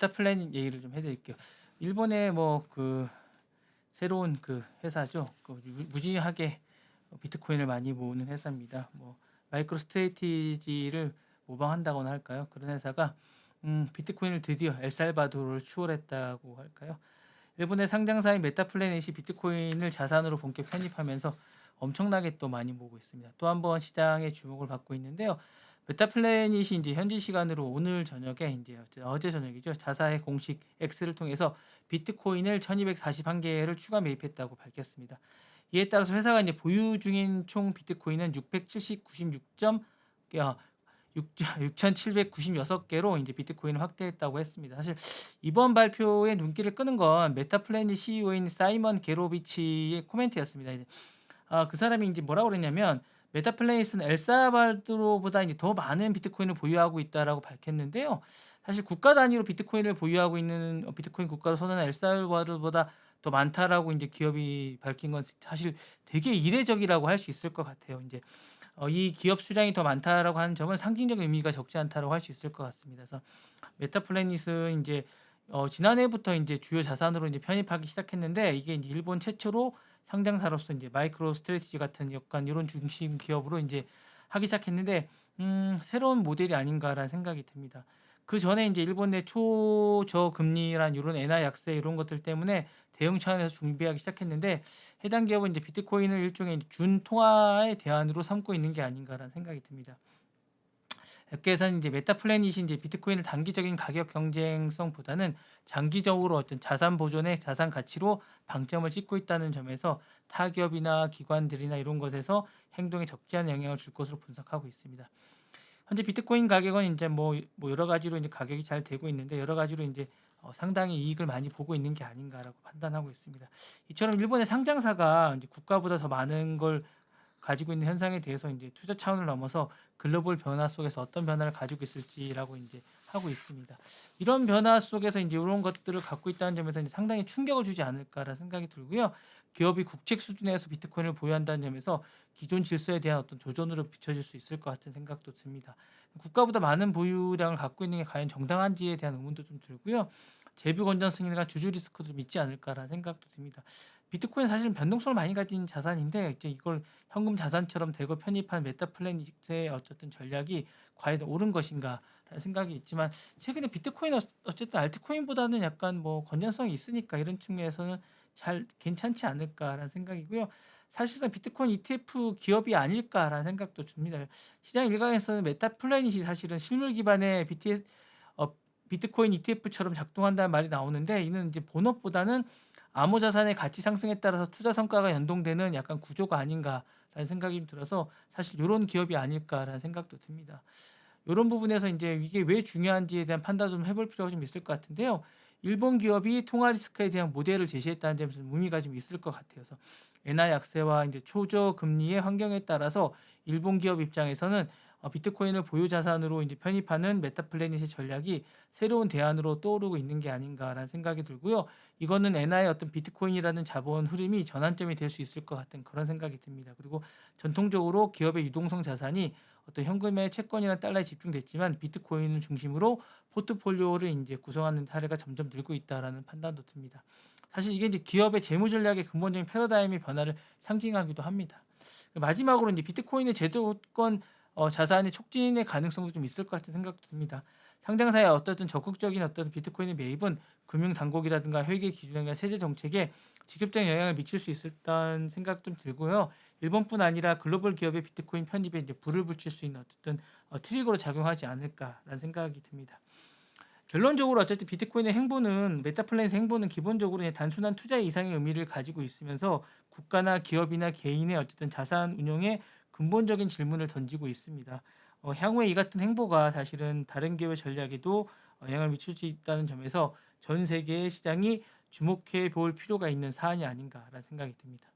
메타플랜 얘기를 좀 해드릴게요. 일본의 뭐 그 새로운 그 회사죠. 그 무지하게 비트코인을 많이 모으는 회사입니다. 뭐 마이크로 스트레이티지를 모방한다거나 할까요? 그런 회사가 비트코인을 드디어 엘살바도르를 추월했다고 할까요? 일본의 상장사인 메타플래닛이 비트코인을 자산으로 본격 편입하면서 엄청나게 또 많이 모으고 있습니다. 또 한 번 시장의 주목을 받고 있는데요. 메타플래닛이 이제 현지 시간으로 오늘 저녁에 이제 어제 저녁이죠. 자사의 공식 X를 통해서 비트코인을 1241개를 추가 매입했다고 밝혔습니다. 이에 따라서 회사가 이제 보유 중인 총 비트코인은 6,796개로 이제 비트코인을 확대했다고 했습니다. 사실 이번 발표에 눈길을 끄는 건 메타플래닛 CEO인 사이먼 게로비치의 코멘트였습니다. 그 사람이 이제 뭐라고 그랬냐면 메타플래닛은 엘살바도르보다 이제 더 많은 비트코인을 보유하고 있다라고 밝혔는데요. 사실 국가 단위로 비트코인을 보유하고 있는 비트코인 국가로 선언한 엘살바도르보다 더 많다라고 이제 기업이 밝힌 건 사실 되게 이례적이라고 할 수 있을 것 같아요. 이제 이 기업 수량이 더 많다라고 하는 점은 상징적 의미가 적지 않다라고 할 수 있을 것 같습니다. 그래서 메타플래닛은 이제 지난해부터 이제 주요 자산으로 이제 편입하기 시작했는데 이게 이제 일본 최초로 상장사로서 이제 마이크로 스트래티지 같은 약간 이런 중심 기업으로 이제 하기 시작했는데 새로운 모델이 아닌가라는 생각이 듭니다. 그 전에 이제 일본 내 초저금리란 이런 엔화 약세 이런 것들 때문에 대응 차원에서 준비하기 시작했는데 해당 기업은 이제 비트코인을 일종의 준통화의 대안으로 삼고 있는 게 아닌가라는 생각이 듭니다. 업계에서는 이제 메타플래닛이 이제 비트코인을 단기적인 가격 경쟁성보다는 장기적으로 어떤 자산 보존의 자산 가치로 방점을 찍고 있다는 점에서 타 기업이나 기관들이나 이런 것에서 행동에 적지 않은 영향을 줄 것으로 분석하고 있습니다. 현재 비트코인 가격은 이제 뭐 여러 가지로 이제 가격이 잘 되고 있는데 여러 가지로 이제 상당히 이익을 많이 보고 있는 게 아닌가라고 판단하고 있습니다. 이처럼 일본의 상장사가 이제 국가보다 더 많은 걸 가지고 있는 현상에 대해서 이제 투자 차원을 넘어서 글로벌 변화 속에서 어떤 변화를 가지고 있을지라고 이제 하고 있습니다. 이런 변화 속에서 이제 이런 것들을 갖고 있다는 점에서 이제 상당히 충격을 주지 않을까라는 생각이 들고요. 기업이 국책 수준에서 비트코인을 보유한다는 점에서 기존 질서에 대한 어떤 도전으로 비춰질 수 있을 것 같은 생각도 듭니다. 국가보다 많은 보유량을 갖고 있는 게 과연 정당한지에 대한 의문도 좀 들고요. 재무 건전성이나 주주 리스크도 좀 있지 않을까라는 생각도 듭니다. 비트코인 사실은 변동성을 많이 가진 자산인데 이제 이걸 현금 자산처럼 대거 편입한 메타플래닛의 어쨌든 전략이 과연 옳은 것인가라는 생각이 있지만 최근에 비트코인 어쨌든 알트코인보다는 약간 뭐 건전성이 있으니까 이런 측면에서는 잘 괜찮지 않을까라는 생각이고요. 사실상 비트코인 ETF 기업이 아닐까라는 생각도 듭니다. 시장 일각에서는 메타플래닛이 사실은 실물 기반의 비트코인 ETF처럼 작동한다는 말이 나오는데 이는 이제 본업보다는 암호 자산의 가치 상승에 따라서 투자 성과가 연동되는 약간 구조가 아닌가라는 생각이 들어서 사실 이런 기업이 아닐까라는 생각도 듭니다. 이런 부분에서 이제 이게 왜 중요한지에 대한 판단 좀 해볼 필요가 좀 있을 것 같은데요. 일본 기업이 통화 리스크에 대한 모델을 제시했다는 점에서 의미가 좀 있을 것 같아요. 그래서 엔화 약세와 이제 초저 금리의 환경에 따라서 일본 기업 입장에서는 비트코인을 보유 자산으로 이제 편입하는 메타플래닛의 전략이 새로운 대안으로 떠오르고 있는 게 아닌가라는 생각이 들고요. 이거는 엔화의 어떤 비트코인이라는 자본 흐름이 전환점이 될 수 있을 것 같은 그런 생각이 듭니다. 그리고 전통적으로 기업의 유동성 자산이 어떤 현금의 채권이나 달러에 집중됐지만 비트코인을 중심으로 포트폴리오를 이제 구성하는 사례가 점점 늘고 있다라는 판단도 듭니다. 사실 이게 이제 기업의 재무 전략의 근본적인 패러다임의 변화를 상징하기도 합니다. 마지막으로 이제 비트코인의 제도권 자산의 촉진의 가능성도 좀 있을 것 같은 생각도 듭니다. 상장사의 어떤 적극적인 어떤 비트코인의 매입은 금융 당국이라든가 회계 기준이나 세제 정책에 직접적인 영향을 미칠 수 있다는 생각 좀 들고요. 일본뿐 아니라 글로벌 기업의 비트코인 편입에 이제 불을 붙일 수 있는 어떤 트리거로 작용하지 않을까라는 생각이 듭니다. 결론적으로 어쨌든 비트코인의 행보는 메타플래닛의 행보는 기본적으로 그냥 단순한 투자 이상의 의미를 가지고 있으면서 국가나 기업이나 개인의 어쨌든 자산 운용에 근본적인 질문을 던지고 있습니다. 향후에 이 같은 행보가 사실은 다른 기업의 전략에도 영향을 미칠 수 있다는 점에서 전 세계의 시장이 주목해 볼 필요가 있는 사안이 아닌가라는 생각이 듭니다.